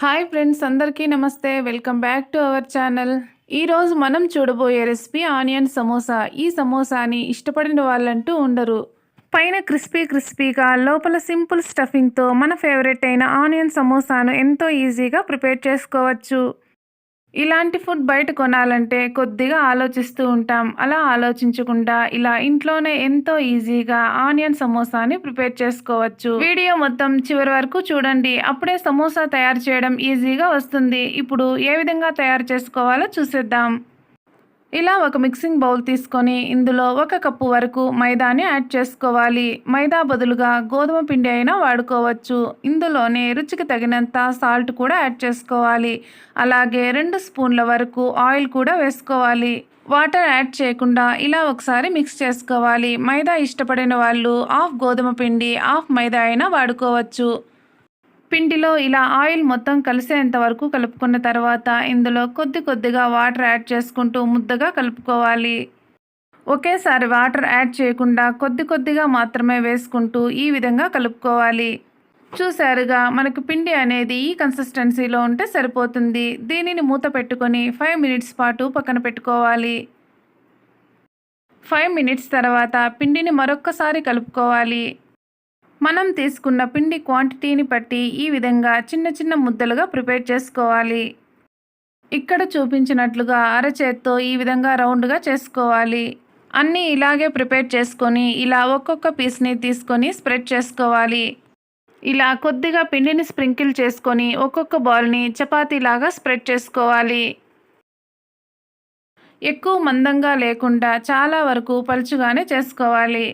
Hi friends, అందరికీ నమస్తే. Welcome back to our channel. ఈరోజు మనం చూడబోయే రెసిపీ ఆనియన్ సమోసా. ఈ సమోసాని ఇష్టపడిన వాళ్ళంటూ ఉండరు. పైన క్రిస్పీగా లోపల సింపుల్ స్టఫింగ్తో మన ఫేవరెట్ అయిన ఆనియన్ సమోసాను ఎంతో ఈజీగా ప్రిపేర్ చేసుకోవచ్చు. ఇలాంటి ఫుడ్ బయట కొనాలంటే కొద్దిగా ఆలోచిస్తూ ఉంటాం. అలా ఆలోచించకుండా ఇలా ఇంట్లోనే ఎంతో ఈజీగా ఆనియన్ సమోసాని ప్రిపేర్ చేసుకోవచ్చు. వీడియో మొత్తం చివరి వరకు చూడండి. అప్పుడే సమోసా తయారు చేయడం ఈజీగా వస్తుంది. ఇప్పుడు ఏ విధంగా తయారు చేసుకోవాలో చూసేద్దాం. ఇలా ఒక మిక్సింగ్ బౌల్ తీసుకొని ఇందులో 1 కప్పు వరకు మైదాని యాడ్ చేసుకోవాలి. మైదా బదులుగా గోధుమ పిండి అయినా వాడుకోవచ్చు. ఇందులోనే రుచికి తగినంత సాల్ట్ కూడా యాడ్ చేసుకోవాలి. అలాగే 2 స్పూన్ల వరకు ఆయిల్ కూడా వేసుకోవాలి. వాటర్ యాడ్ చేయకుండా ఇలా ఒకసారి మిక్స్ చేసుకోవాలి. మైదా ఇష్టపడిన వాళ్ళు హాఫ్ గోధుమ పిండి హాఫ్ మైదా అయినా వాడుకోవచ్చు. పిండిలో ఇలా ఆయిల్ మొత్తం కలిసేంత వరకు కలుపుకున్న తర్వాత ఇందులో కొద్దిగా వాటర్ యాడ్ చేసుకుంటూ ముద్దగా కలుపుకోవాలి. ఒకేసారి వాటర్ యాడ్ చేయకుండా కొద్దిగా మాత్రమే వేసుకుంటూ ఈ విధంగా కలుపుకోవాలి. చూసారుగా, మనకు పిండి అనేది ఈ కన్సిస్టెన్సీలో ఉంటే సరిపోతుంది. దీనిని మూత పెట్టుకొని 5 మినిట్స్ పాటు పక్కన పెట్టుకోవాలి. 5 మినిట్స్ తర్వాత పిండిని మరొక్కసారి కలుపుకోవాలి. మనం తీసుకున్న పిండి క్వాంటిటీని బట్టి ఈ విధంగా చిన్న ముద్దలుగా ప్రిపేర్ చేసుకోవాలి. ఇక్కడ చూపించినట్లుగా అరచేత్తో ఈ విధంగా రౌండ్గా చేసుకోవాలి. అన్నీ ఇలాగే ప్రిపేర్ చేసుకొని ఇలా ఒక్కొక్క పీస్ని తీసుకొని స్ప్రెడ్ చేసుకోవాలి. ఇలా కొద్దిగా పిండిని స్ప్రింకిల్ చేసుకొని ఒక్కొక్క బాల్ని చపాతీలాగా స్ప్రెడ్ చేసుకోవాలి. ఎక్కువ మందంగా లేకుండా చాలా వరకు పలుచుగానే చేసుకోవాలి.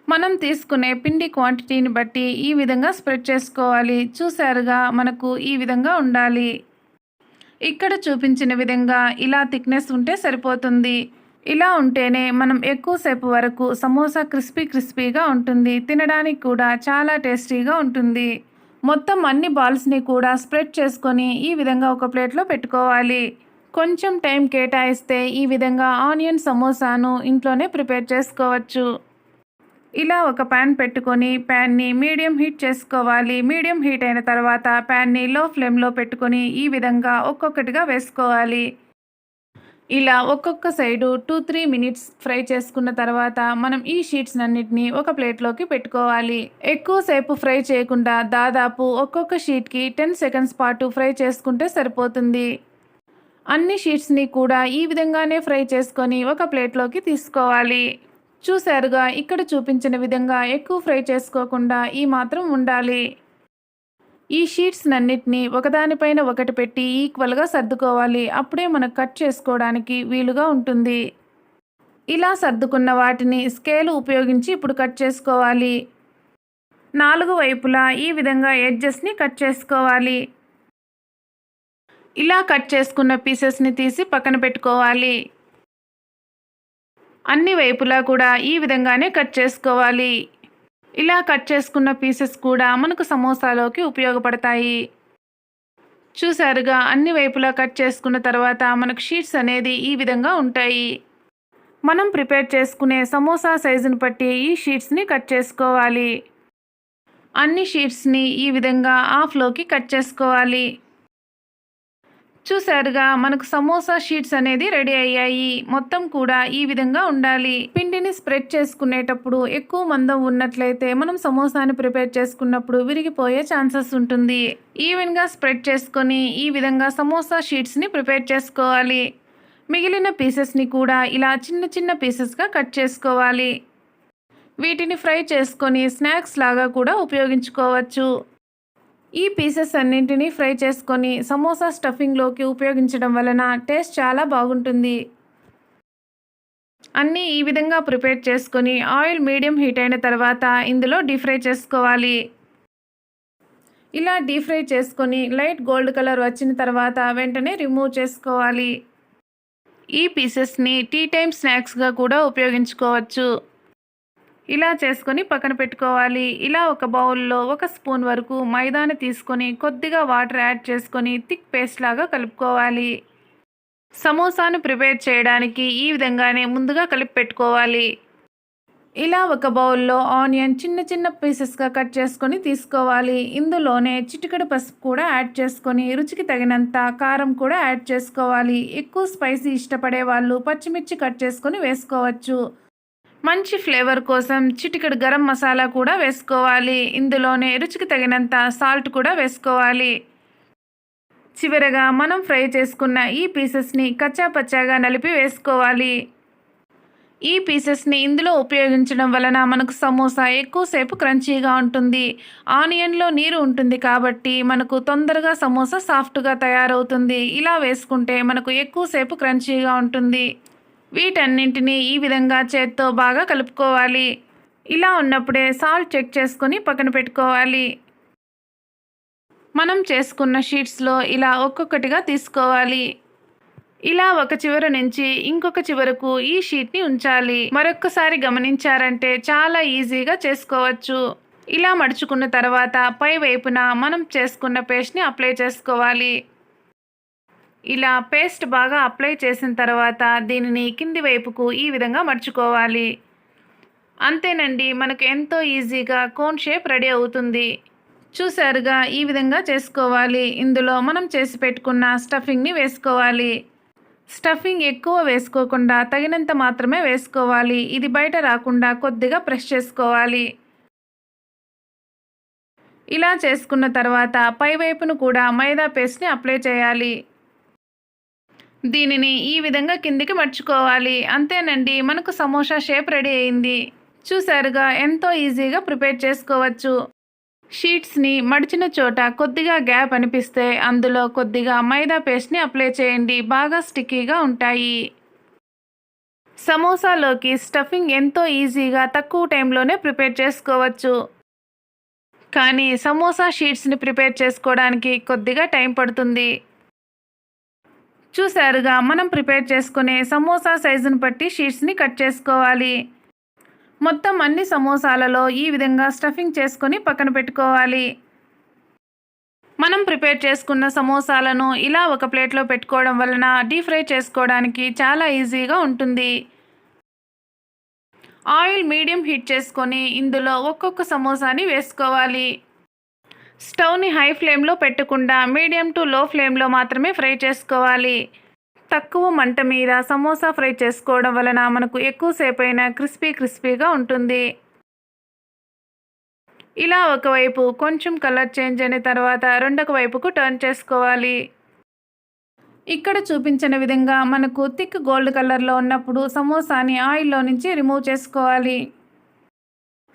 మనం తీసుకునే పిండి క్వాంటిటీని బట్టి ఈ విధంగా స్ప్రెడ్ చేసుకోవాలి. చూసారుగా, మనకు ఈ విధంగా ఉండాలి. ఇక్కడ చూపించిన విధంగా ఇలా థిక్నెస్ ఉంటే సరిపోతుంది. ఇలా ఉంటేనే మనం ఎక్కువసేపు వరకు సమోసా క్రిస్పీగా ఉంటుంది. తినడానికి కూడా చాలా టేస్టీగా ఉంటుంది. మొత్తం అన్ని బాల్స్ని కూడా స్ప్రెడ్ చేసుకొని ఈ విధంగా ఒక ప్లేట్లో పెట్టుకోవాలి. కొంచెం టైం కేటాయిస్తే ఈ విధంగా ఆనియన్ సమోసాను ఇంట్లోనే ప్రిపేర్ చేసుకోవచ్చు. ఇలా ఒక ప్యాన్ పెట్టుకొని ప్యాన్ని మీడియం హీట్ చేసుకోవాలి. మీడియం హీట్ అయిన తర్వాత ప్యాన్ని లో ఫ్లేమ్లో పెట్టుకొని ఈ విధంగా ఒక్కొక్కటిగా వేసుకోవాలి. ఇలా ఒక్కొక్క సైడు 2-3 మినిట్స్ ఫ్రై చేసుకున్న తర్వాత మనం ఈ షీట్స్ అన్నిటిని ఒక ప్లేట్లోకి పెట్టుకోవాలి. ఎక్కువసేపు ఫ్రై చేయకుండా దాదాపు ఒక్కొక్క షీట్కి 10 సెకండ్స్ పాటు ఫ్రై చేసుకుంటే సరిపోతుంది. అన్ని షీట్స్ని కూడా ఈ విధంగానే ఫ్రై చేసుకొని ఒక ప్లేట్లోకి తీసుకోవాలి. చూసారుగా, ఇక్కడ చూపించిన విధంగా ఎక్కువ ఫ్రై చేసుకోకుండా ఈ మాత్రం ఉండాలి. ఈ షీట్స్ అన్నిటినీ ఒకదానిపైన ఒకటి పెట్టి ఈక్వల్గా సర్దుకోవాలి. అప్పుడే మనకు కట్ చేసుకోవడానికి వీలుగా ఉంటుంది. ఇలా సర్దుకున్న వాటిని స్కేల్ ఉపయోగించి ఇప్పుడు కట్ చేసుకోవాలి. 4 వైపులా ఈ విధంగా ఎడ్జెస్ని కట్ చేసుకోవాలి. ఇలా కట్ చేసుకున్న పీసెస్ని తీసి పక్కన పెట్టుకోవాలి. అన్ని వైపులా కూడా ఈ విధంగానే కట్ చేసుకోవాలి. ఇలా కట్ చేసుకున్న పీసెస్ కూడా మనకు సమోసాలోకి ఉపయోగపడతాయి. చూసారుగా, అన్ని వైపులా కట్ చేసుకున్న తర్వాత మనకు షీట్స్ అనేది ఈ విధంగా ఉంటాయి. మనం ప్రిపేర్ చేసుకునే సమోసా సైజుని బట్టి ఈ షీట్స్ని కట్ చేసుకోవాలి. అన్ని షీట్స్ని ఈ విధంగా హాఫ్లోకి కట్ చేసుకోవాలి. చూసారుగా, మనకు సమోసా షీట్స్ అనేది రెడీ అయ్యాయి. మొత్తం కూడా ఈ విధంగా ఉండాలి. పిండిని స్ప్రెడ్ చేసుకునేటప్పుడు ఎక్కువ మందం ఉన్నట్లయితే మనం సమోసాని ప్రిపేర్ చేసుకున్నప్పుడు విరిగిపోయే ఛాన్సెస్ ఉంటుంది. ఈవెన్గా స్ప్రెడ్ చేసుకొని ఈ విధంగా సమోసా షీట్స్ని ప్రిపేర్ చేసుకోవాలి. మిగిలిన పీసెస్ని కూడా ఇలా చిన్న పీసెస్గా కట్ చేసుకోవాలి. వీటిని ఫ్రై చేసుకొని స్నాక్స్ లాగా కూడా ఉపయోగించుకోవచ్చు. ఈ పీసెస్ అన్నింటినీ ఫ్రై చేసుకొని సమోసా స్టఫింగ్లోకి ఉపయోగించడం వలన టేస్ట్ చాలా బాగుంటుంది. అన్నీ ఈ విధంగా ప్రిపేర్ చేసుకొని ఆయిల్ మీడియం హీట్ అయిన తర్వాత ఇందులో డీప్ ఫ్రై చేసుకోవాలి. ఇలా డీప్ ఫ్రై చేసుకొని లైట్ గోల్డ్ కలర్ వచ్చిన తర్వాత వెంటనే రిమూవ్ చేసుకోవాలి. ఈ పీసెస్ని టీ టైం స్నాక్స్గా కూడా ఉపయోగించుకోవచ్చు. ఇలా చేసుకొని పక్కన పెట్టుకోవాలి. ఇలా ఒక బౌల్లో 1 స్పూన్ వరకు మైదాని తీసుకొని కొద్దిగా వాటర్ యాడ్ చేసుకొని థిక్ పేస్ట్ లాగా కలుపుకోవాలి. సమోసాను ప్రిపేర్ చేయడానికి ఈ విధంగానే ముందుగా కలిపి పెట్టుకోవాలి. ఇలా ఒక బౌల్‌లో ఆనియన్ చిన్న చిన్న పీసెస్‌గా కట్ చేసుకొని తీసుకోవాలి. ఇందులోనే చిటికెడు పసుపు కూడా యాడ్ చేసుకొని, రుచికి తగినంత కారం కూడా యాడ్ చేసుకోవాలి. ఎక్కువ స్పైసీ ఇష్టపడే వాళ్ళు పచ్చిమిర్చి కట్ చేసుకొని వేసుకోవచ్చు. మంచి ఫ్లేవర్ కోసం చిటికెడు గరం మసాలా కూడా వేసుకోవాలి. ఇందులోనే రుచికి తగినంత సాల్ట్ కూడా వేసుకోవాలి. చివరగా మనం ఫ్రై చేసుకున్న ఈ పీసెస్‌ని కచ్చా పచ్చాగా నలిపి వేసుకోవాలి. ఈ పీసెస్‌ని ఇందులో ఉపయోగించడం వలన మనకు సమోసా ఎక్కువసేపు క్రంచీగా ఉంటుంది. ఆనియన్‌లో నీరు ఉంటుంది కాబట్టి మనకు తొందరగా సమోసా సాఫ్ట్‌గా తయారవుతుంది. ఇలా వేసుకుంటే మనకు ఎక్కువసేపు క్రంచీగా ఉంటుంది. వీటన్నింటినీ ఈ విధంగా చేత్తో బాగా కలుపుకోవాలి. ఇలా ఉన్నప్పుడే సాల్ట్ చెక్ చేసుకొని పక్కన పెట్టుకోవాలి. మనం చేసుకున్న షీట్స్‌లో ఇలా ఒక్కొక్కటిగా తీసుకోవాలి. ఇలా ఒక చివర నుంచి ఇంకొక చివరకు ఈ షీట్‌ని ఉంచాలి. మరొక్కసారి గమనించారంటే చాలా ఈజీగా చేసుకోవచ్చు. ఇలా మడుచుకున్న తర్వాత పై వైపున మనం చేసుకున్న పేస్ట్‌ని అప్లై చేసుకోవాలి. ఇలా పేస్ట్ బాగా అప్లై చేసిన తర్వాత దీనిని కింది వైపుకు ఈ విధంగా మడుచుకోవాలి. అంతేనండి, మనకు ఎంతో ఈజీగా కోన్ షేప్ రెడీ అవుతుంది. చూసారుగా, ఈ విధంగా చేసుకోవాలి. ఇందులో మనం చేసి పెట్టుకున్న స్టఫింగ్‌ని వేసుకోవాలి. స్టఫింగ్ ఎక్కువ వేసుకోకుండా తగినంత మాత్రమే వేసుకోవాలి. ఇది బయట రాకుండా కొద్దిగా ప్రెస్ చేసుకోవాలి. ఇలా చేసుకున్న తర్వాత పైవైపును కూడా మైదా పేస్ట్‌ని అప్లై చేయాలి. దీనిని ఈ విధంగా కిందికి మడుచుకోవాలి. అంతేనండి, మనకు సమోసా షేప్ రెడీ అయింది. చూసారుగా, ఎంతో ఈజీగా ప్రిపేర్ చేసుకోవచ్చు. షీట్స్‌ని మడిచిన చోట కొద్దిగా గ్యాప్ అనిపిస్తే అందులో కొద్దిగా మైదా పేస్ట్‌ని అప్లై చేయండి. బాగా స్టిక్కీగా ఉంటాయి. సమోసాలోకి స్టఫింగ్ ఎంతో ఈజీగా తక్కువ టైంలోనే ప్రిపేర్ చేసుకోవచ్చు. కానీ సమోసా షీట్స్‌ని ప్రిపేర్ చేసుకోవడానికి కొద్దిగా టైం పడుతుంది. చూసారుగా, మనం ప్రిపేర్ చేసుకునే సమోసా సైజును బట్టి షీట్స్‌ని కట్ చేసుకోవాలి. మొత్తం అన్ని సమోసాలలో ఈ విధంగా స్టఫింగ్ చేసుకొని పక్కన పెట్టుకోవాలి. మనం ప్రిపేర్ చేసుకున్న సమోసాలను ఇలా ఒక ప్లేట్లో పెట్టుకోవడం వలన డీప్ ఫ్రై చేసుకోవడానికి చాలా ఈజీగా ఉంటుంది. ఆయిల్ మీడియం హీట్ చేసుకొని ఇందులో ఒక్కొక్క సమోసాని వేసుకోవాలి. స్టవ్ని హై ఫ్లేమ్లో పెట్టకుండా మీడియం టు లో ఫ్లేమ్లో మాత్రమే ఫ్రై చేసుకోవాలి. తక్కువ మంట మీద సమోసా ఫ్రై చేసుకోవడం వలన మనకు ఎక్కువసేపు అయినా క్రిస్పీగా ఉంటుంది. ఇలా ఒకవైపు కొంచెం కలర్ చేంజ్ అయిన తర్వాత రెండొక వైపుకు టర్న్ చేసుకోవాలి. ఇక్కడ చూపించిన విధంగా మనకు థిక్ గోల్డ్ కలర్లో ఉన్నప్పుడు సమోసాని ఆయిల్లో నుంచి రిమూవ్ చేసుకోవాలి.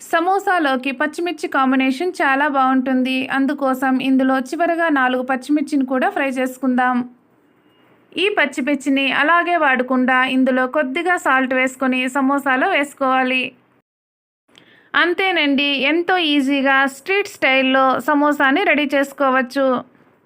సమోసాలోకి పచ్చిమిర్చి కాంబినేషన్ చాలా బాగుంటుంది. అందుకోసం ఇందులో చివరగా 4 పచ్చిమిర్చిని కూడా ఫ్రై చేసుకుందాం. ఈ పచ్చిమిర్చిని అలాగే వాడకుండా ఇందులో కొద్దిగా సాల్ట్ వేసుకొని సమోసాలో వేసుకోవాలి. అంతేనండి, ఎంతో ఈజీగా స్ట్రీట్ స్టైల్లో సమోసాని రెడీ చేసుకోవచ్చు.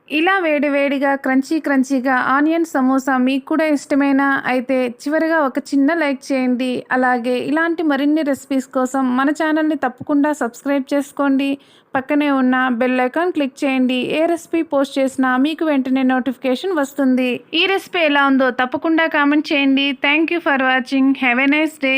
ఇలా వేడివేడిగా క్రంచీగా ఆనియన్ సమోసా మీకు కూడా ఇష్టమేనా? అయితే చివరిగా ఒక చిన్న లైక్ చేయండి. అలాగే ఇలాంటి మరిన్ని రెసిపీస్ కోసం మన ఛానల్ని తప్పకుండా సబ్స్క్రైబ్ చేసుకోండి. పక్కనే ఉన్న బెల్ ఐకాన్ క్లిక్ చేయండి. ఏ రెసిపీ పోస్ట్ చేసినా మీకు వెంటనే నోటిఫికేషన్ వస్తుంది. ఈ రెసిపీ ఎలా ఉందో తప్పకుండా కామెంట్ చేయండి. Thank you for watching. Have a nice day.